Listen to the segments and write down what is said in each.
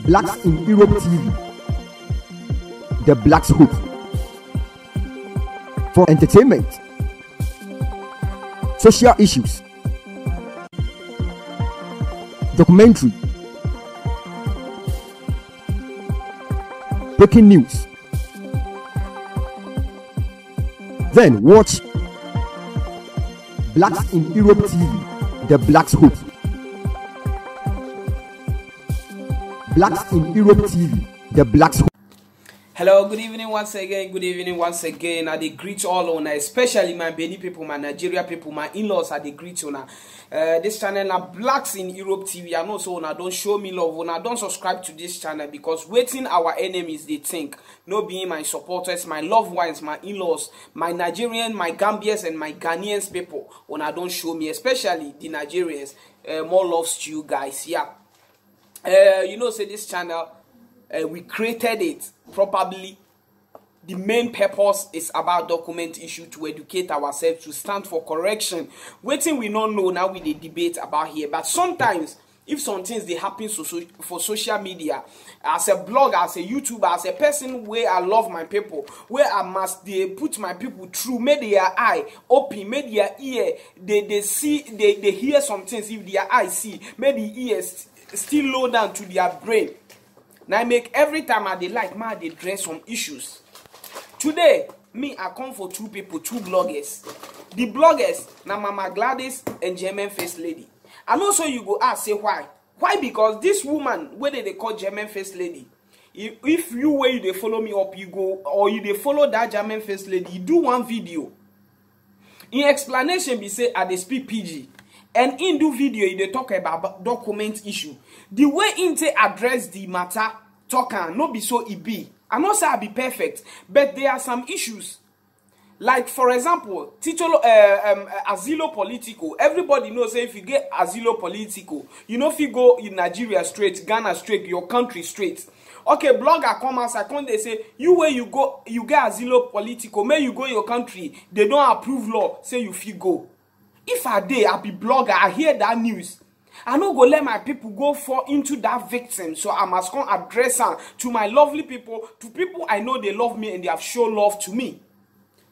Blacks in Europe TV, the Blacks Hope. For entertainment, social issues, documentary, breaking news. Then watch Blacks in Europe TV, the Blacks Hope. Blacks in Europe TV, the Blacks Hope. Hello, good evening once again. Good evening once again. I dey greet all on, especially my Benin people, my Nigeria people, my in-laws. I dey greet you now. This channel now Blacks in Europe TV. I know so now don't show me love. Now don't subscribe to this channel because waiting our enemies they think. No being my supporters, my loved ones, my in-laws, my Nigerian, my Gambians and my Ghanaians people. When I don't show me, especially the Nigerians, more loves to you guys. Yeah. You know, say this channel, we created it probably. The main purpose is about document issue to educate ourselves, to stand for correction. Waiting we don't know now with the debate about here. But sometimes, if some things they happen for social media, as a blogger, as a YouTuber, as a person where I love my people, where I must they put my people through, make their eye open, make their ear they see, they hear some things. If their eye see, make the ears still low down to their brain. Now I make every time I they like man they dress some issues. Today, me I come for two people, two bloggers. The bloggers, now Mama Gladys and German First Lady. And also you go ask say why? Why? Because this woman, whether they call German First Lady, if you where they follow me up, you go or you they follow that German First Lady, you do one video. In explanation, be say I they speak PG. And in the video, they talk about document issue. The way they address the matter, talking, not be so it be. I'm not saying I be perfect, but there are some issues. Like, for example, titulo asilo politico. Everybody knows if you get asilo politico, you know if you go in Nigeria straight, Ghana straight, your country straight. Okay, blogger come outside, come they say, you where you go, you get asilo politico, may you go your country, they don't approve law, say you feel go. If I did, I be blogger, I hear that news. I no go let my people go fall into that victim. So I must come address her to my lovely people, to people I know they love me and they have shown love to me.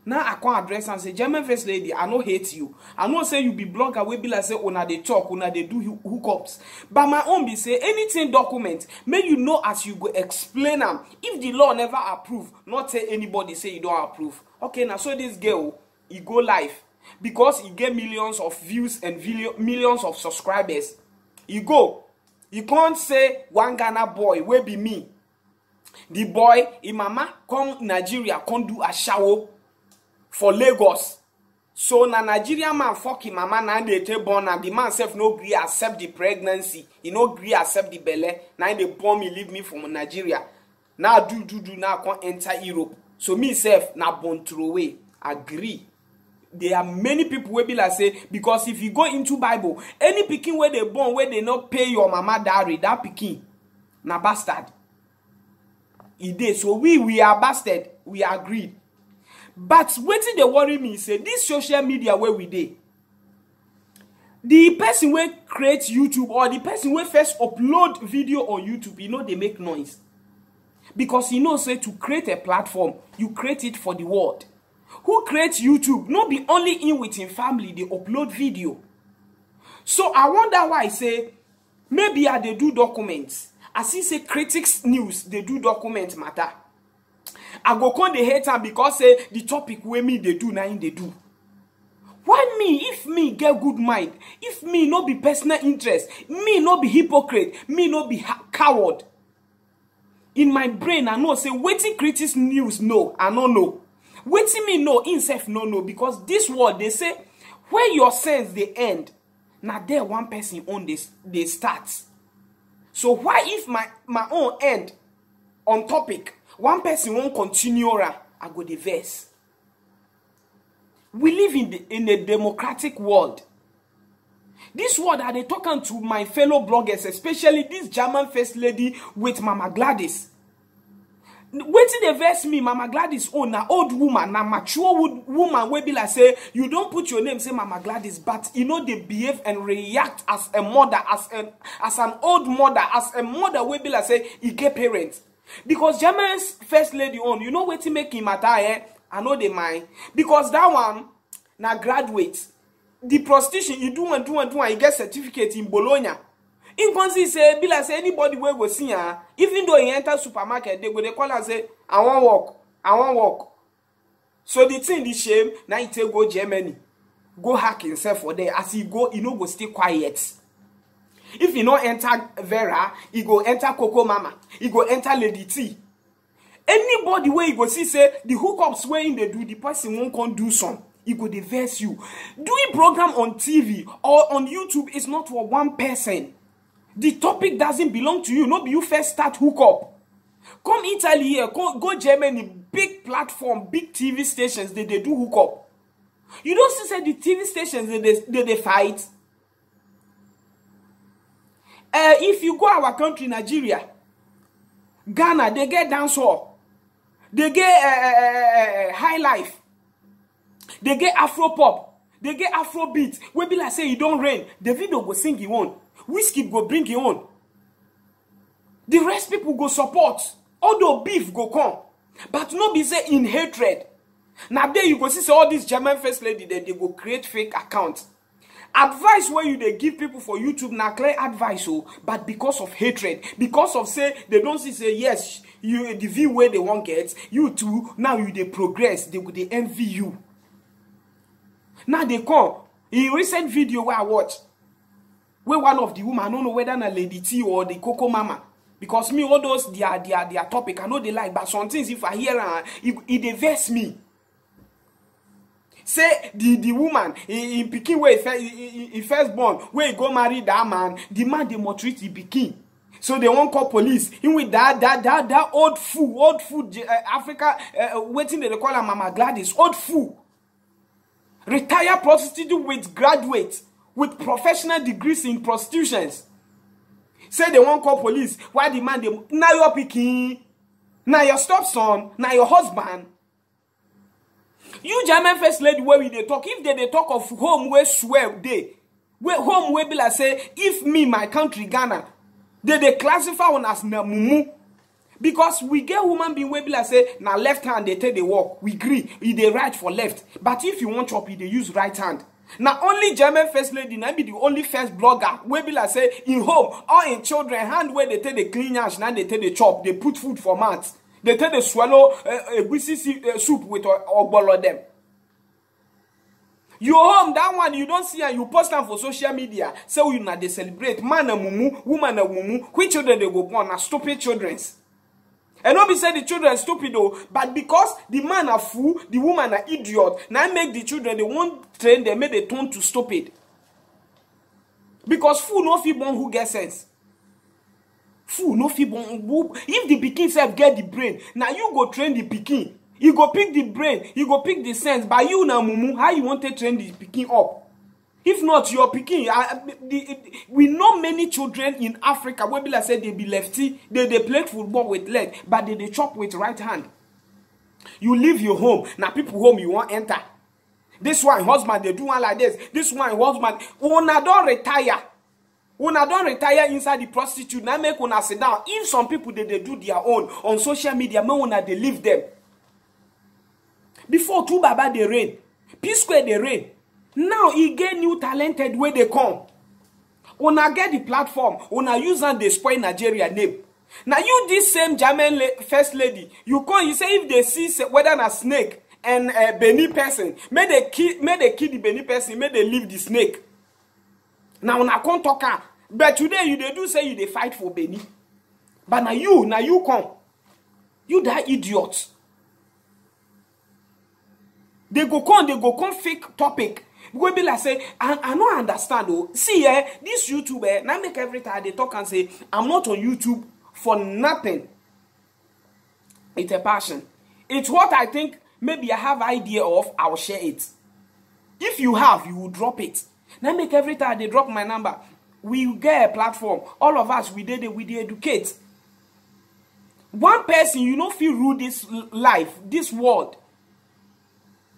Now I come address her and say, German First Lady, I no hate you. I no say you be blogger, we be like say, una they talk, una they do hookups. But my own be say, anything document, may you know as you go explain them. If the law never approve, not say anybody say you don't approve. Okay, now so this girl, he go live. Because he get millions of views and millions of subscribers. You go. You can't say one Ghana boy will be me. The boy, mama come Nigeria, come do a shower for Lagos. So na Nigerian man fuck him mama na they take born and the man self no agree accept the pregnancy. He no agree accept the belly. Now they born me leave me from Nigeria. Now do now come enter Europe. So me self na born through away. Agree. There are many people will be like say, because if you go into Bible, any pikin where they born, where they not pay your mama dowry, that pikin, na bastard. So we are bastard, we agreed. But wetin they worry me say, this social media where we dey, the person will create YouTube or the person will first upload video on YouTube, you know they make noise. Because you know say to create a platform, you create it for the world. Who creates YouTube? Not be only in within family, they upload video. So I wonder why I say, maybe they do documents. As he say critics news, they do document matter. I go con the hater because say the topic where me they do, now they do. Why me? If me get good mind, if me not be personal interest, me not be hypocrite, me not be coward. In my brain, I know say waiting critics news, no, I don't know. Waiting me know, himself no, because this word they say, where your sense they end, now there one person on this they start. So why if my own end on topic, one person won't continue, I go the verse. We live in a democratic world. This word are they talking to my fellow bloggers, especially this German First Lady with Mama Gladys. Waiting the verse me, Mama Gladys own na old woman, na mature woman wey be like say you don't put your name say Mama Gladys, but you know they behave and react as a mother, as an old mother, as a mother wey be like say he get parents. Because German's first lady own, you know waiting make him matter, I know they mind. Because that one na graduate. The prostitution you do and you get certificate in Bologna. In Consi say, be like say anybody where go see her, even though he enter supermarket, they call and say, I want work. So the thing is shame, now he take go Germany, go hack himself for there. As he go, he no go stay quiet. If he no enter Vera, he go enter Coco Mama, he go enter Lady T. Anybody where he go see say the hookups where in they do, the person won't come do some. He go diverse you. Doing program on TV or on YouTube is not for one person. The topic doesn't belong to you. No, you first start hook up. Come Italy here, go Germany, big platform, big TV stations, they do hook up. You don't see say the TV stations they fight. If you go our country, Nigeria, Ghana, they get dancehall, they get high life, they get Afro pop, they get Afro beat. We be like say it don't rain, the video go sing it on. Whiskey go bring it on. The rest people go support. Although beef go come. But no be say in hatred. Now there you go see all these German first lady they go create fake accounts. Advice where you they give people for YouTube now clear advice, but because of hatred, because of say they don't see say yes, you the view where they won't get, you too, now you they progress, they envy you. Now they come. In recent video where I watched, where one of the women, I don't know whether na Lady T or the Coco Mama. Because me, all those, their topic, I know they like, but some things, if I hear, it diverts me. Say, the woman, in Peking, where he first born, where he go marry that man, the man, they maltreat the Peking. So they won't call police. In with that old fool, Africa, waiting they call her Mama Gladys, old fool. Retired prostitute with graduates. With professional degrees in prostitutions. Say they won't call police. Why demand them? Now you're picking. Now your stepson. Now your husband. You German first lady where we they talk. If they talk of home where swear they. Where home where be like say, if me, my country, Ghana, they classify one as na mumu. Because we get woman being where be like say, now left hand they take the walk. We agree. They right for left. But if you want chop, they use right hand. Now only German first lady now be the only first blogger where be like say in home or in children hand where they take the clean ash now they take the chop, they put food for mouths, they take the swallow a soup with ogbolo them. You home that one you don't see and you post them for social media. So you now they celebrate man and mumu, woman and mumu. Which children they go born are stupid childrens. And not be say the children are stupid though, but because the man are fool, the woman are idiot, now make the children, they won't train, they make the turn to stupid. Because fool no fit born who get sense. Fool no fit born who, if the pikin self get the brain, now you go train the pikin. You go pick the brain, you go pick the sense. By you now, mumu, how you want to train the pikin up? If not, your pikin, we know many children in Africa where be like say they be lefty, they play football with leg, but they chop with right hand. You leave your home, now people home you won't enter. This one husband they do one like this. This one husband, una don't retire. Una don't retire inside the prostitute. Now make una sit down. If some people they do their own on social media, me una they leave them. Before two baba they reign, P-Square they reign. Now he get new talented where they come. Una get the platform. Una use and they spoil Nigeria name. Now you this same German first lady, you come, you say if they see whether a snake and a Benin person, may they kill the Benin person, may they leave the snake. Now una come talk, but today you they do say you they fight for Benin. But now you come. You that idiot. They go come fake topic. We be like say, I don't understand though. See, this YouTuber, now make every time they talk and say, I'm not on YouTube for nothing. It's a passion. It's what I think maybe I have idea of, I'll share it. If you have, you will drop it. Now make every time they drop my number, we get a platform. All of us, we educate. One person, you no fit rule this life, this world.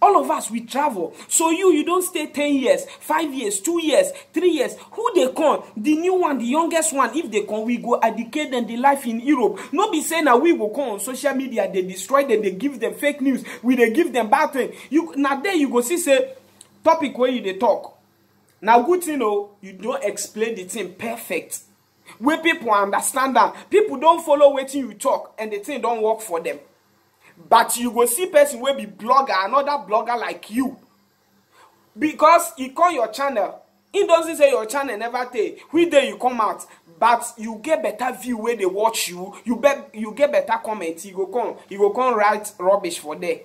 All of us, we travel. So you don't stay 10 years, 5 years, 2 years, 3 years. Who they come? The new one, the youngest one. If they come, we go educate them the life in Europe. No be saying that we will come on social media, they destroy them, they give them fake news, they give them bad thing. Now there you go see say topic where you they talk. Now good thing you don't explain the thing perfect. Where people understand that. People don't follow what you talk and the thing don't work for them. But you go see person will be blogger, another blogger like you. Because he call your channel. He doesn't say your channel never take. Which day you come out, but you get better view where they watch you. You get better comments. You go come write rubbish for there.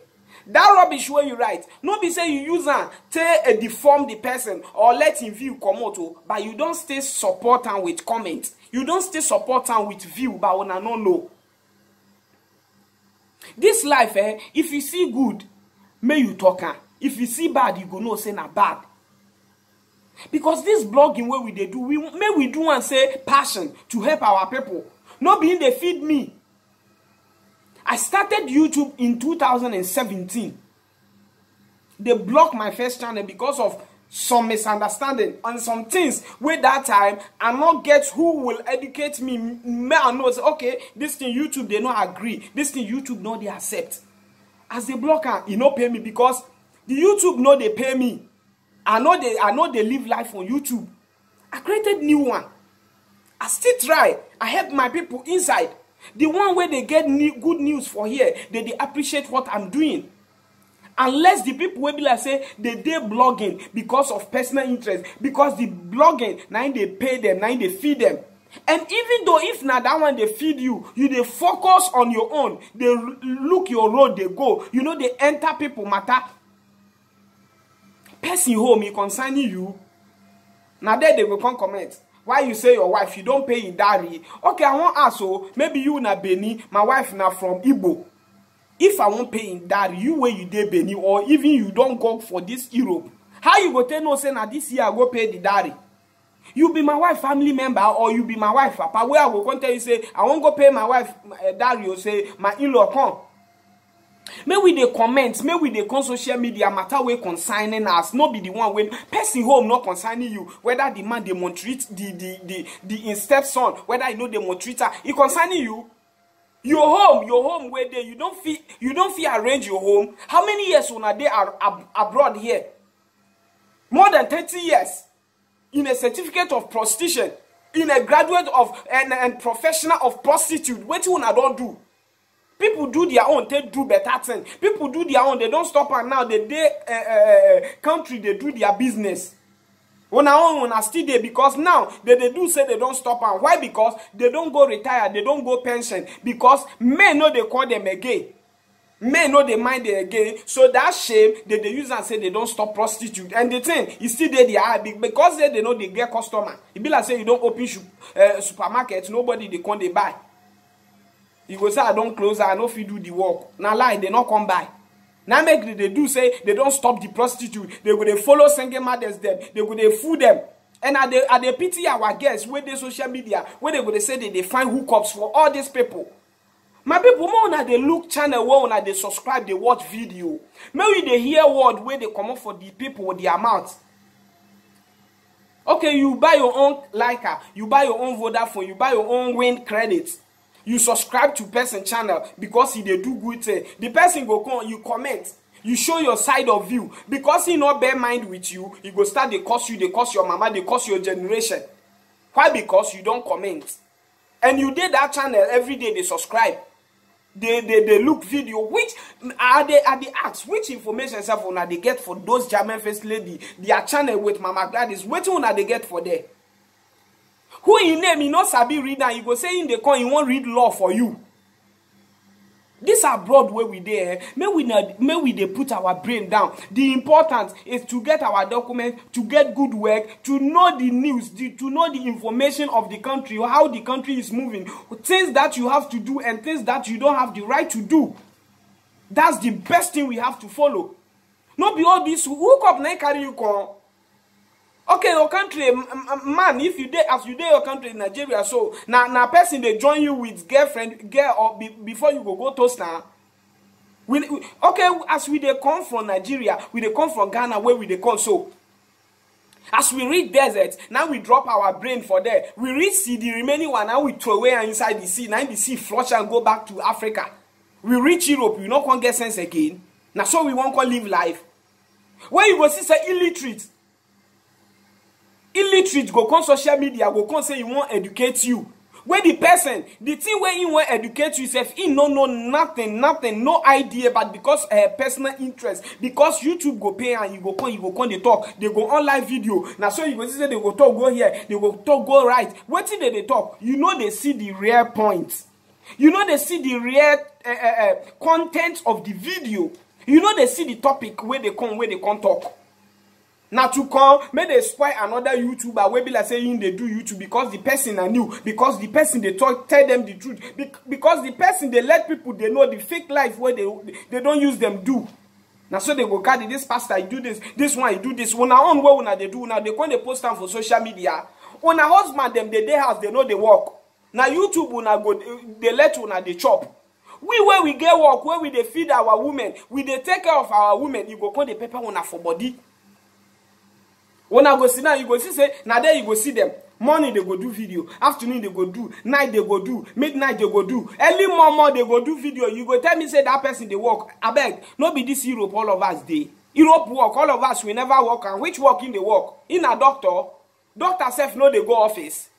That rubbish where you write, no be say you use and deform the person or let him view come out, but you don't stay support and with comments. You don't stay support and with view, but when I don't know. This life, if you see good, may you talk. If you see bad, you go know say na bad. Because this blogging where we do, we do and say passion to help our people. Not being they feed me. I started YouTube in 2017. They blocked my first channel because of some misunderstanding and some things where that time I not get who will educate me. I know say, okay, this thing YouTube they not agree. This thing YouTube no they accept. As a blocker, you no pay me because the YouTube no they pay me. I know they live life on YouTube. I created new one. I still try. I help my people inside. The one where they get good news for here, they appreciate what I'm doing. Unless the people will be like say they blogging because of personal interest, because the blogging now they pay them, now they feed them. And even though if now that one they feed you, they focus on your own, they look your road, they go, they enter people matter. Person home, he concerning you. Now there they will come comment. Why you say your wife, you don't pay in dowry? Okay, I want ask so maybe you na Beni, my wife na from Igbo. If I won't pay in that, you where you dey Beni, or even you don't go for this Europe, how you go tell no say na this year I go pay the dowry? You be my wife family member, or you be my wife papa. Where I go come tell you say I won't go pay my wife dowry, or say my in-law come. May we dey comment, may we dey con social media matter we consigning us, no be the one when person home not consigning you, whether the man they maltreat the in stepson, whether you know they maltreat her, he consigning you. Your home where they you don't feel arrange your home. How many years when they are abroad here? More than 30 years. In a certificate of prostitution, in a graduate of and professional of prostitute. What you don't do? People do their own, they do better thing. People do their own, they don't stop and now the country they do their business. When I still there because now they do say they don't stop and why? Because they don't go retire, they don't go pension. Because men know they call them again. Men know they mind them again. So that shame they use and say they don't stop prostitute. And the thing is still there, they are big because they know they get customer. It be like say you don't open supermarket, nobody they come they buy. You go say I don't close, I know if you do the work. Now lie, they not come by. Now make they do say they don't stop the prostitute. They go they follow single mothers them. They go they fool them. And are they pity our guests where they social media where they go they say they find hookups for all these people. My people more na they look channel where na they subscribe, they watch video. Maybe they hear word where they come up for the people with their mouth. Okay, you buy your own Leica, you buy your own Vodafone, you buy your own Wind credits. You subscribe to person channel because he they do good thing. The person go come, you comment, you show your side of view. Because he not bear mind with you, he go start they curse you, they curse your mama, they curse your generation. Why? Because you don't comment. And you did that channel every day, they subscribe. They look video, which are they ask which information self una they get for those German first lady, their channel with Mama Gladys, what una they get for there? Who in name he not sabi read and you go say in the coin he won't read law for you. This are broad where we there. May we they put our brain down. The importance is to get our document, to get good work, to know the news, to know the information of the country, how the country is moving, things that you have to do and things that you don't have the right to do. That's the best thing we have to follow. Not be all this hook up na carry you come. Okay, your country, man, if you dey as you dey your country in Nigeria, so na person they join you with girlfriend, girl, or before you go toast now. Okay, as we dey come from Nigeria, we dey come from Ghana, where we dey come so. As we reach desert, now we drop our brain for there. We reach sea, the remaining one, now we throw away inside the sea. Now the sea flush and go back to Africa. We reach Europe, we not can't get sense again. Now so we won't call live life. Where you go see say illiterate go come social media, go come say you want educate you. Where the person, the thing where you want educate yourself, he no know nothing, no idea, but because personal interest, because YouTube go pay and you go come they talk, they go on live video. Now so you go see say they go talk go here, they go talk go right. What thing they talk? You know they see the real points. You know they see the real content of the video. You know they see the topic where they come talk. Now to come, may they spoil another YouTuber where be like saying they do YouTube because the person are new, because the person they talk tell them the truth, because the person they let people they know the fake life where they don't use them do. Now so they go carry this pastor, you do this one, you do this. When own way when they do now, they come they post them for social media. When a husband them they house, they know they work. Now YouTube when I go they let when they chop. We where we get work, where we they feed our women, we they take care of our women, you go call the paper when for body. When I go see now, you go see say, now there you go see them. Morning they go do video, afternoon they go do, night they go do, midnight they go do, early more they go do video. You go tell me say that person they work. I beg, no be this Europe all of us dey. Europe work, all of us we never work. And which work in the work? In a doctor self no they go office.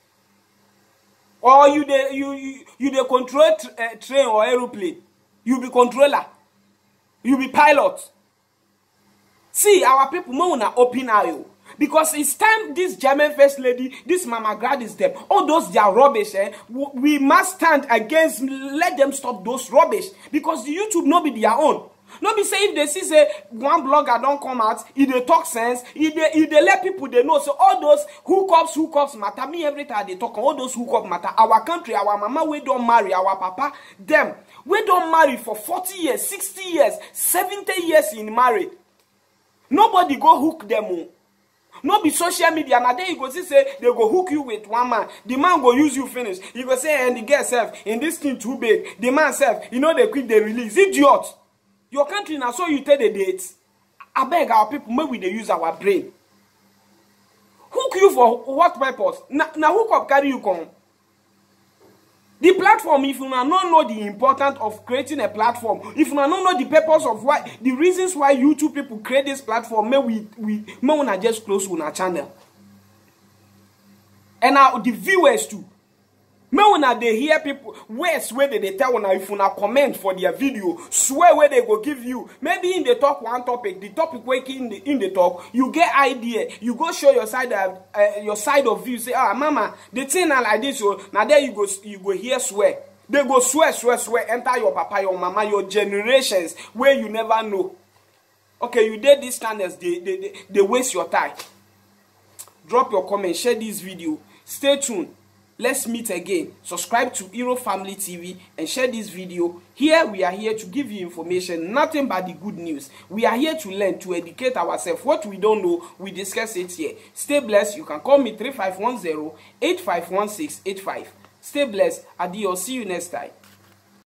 Or you they control train or aeroplane. You be controller. You be pilot. See our people more na open eye. Because it's time this German first lady, this Mama Gladys them, all those they are rubbish, we must stand against, let them stop those rubbish. Because the YouTube no be their own. No be say if they see say one blogger don't come out, if they talk sense, if they let people they know. So all those hookups matter. Me every time they talk, all those hookups matter. Our country, our mama we don't marry, our papa, them, we don't marry for 40 years, 60 years, 70 years in married. Nobody go hook them all. No be social media. Now there you go see say they go hook you with one man. The man go use you finish. You go say and the girl self in this thing too big. The man self, you know they quick they release. Idiot. Your country now so you take the dates. I beg our people maybe they use our brain. Hook you for what purpose? Now hook up carry you come. The platform, if you don't know the importance of creating a platform, if you don't know the purpose of why, the reasons why YouTube people create this platform, may we not just close on our channel. And now the viewers too. May when they hear people, words where they tell when if you comment for their video, swear where they go give you. Maybe in the talk one topic, the topic working in the talk, you get idea, you go show your side of view. Say, mama, the thing like this. So now there you go hear swear. They go swear, enter your papa, your mama, your generations where you never know. Okay, you did these channels, they waste your time. Drop your comment, share this video. Stay tuned. Let's meet again. Subscribe to Hero Family TV and share this video. Here we are here to give you information, nothing but the good news. We are here to learn, to educate ourselves. What we don't know, we discuss it here. Stay blessed. You can call me 3510-851685. Stay blessed. Adios. See you next time.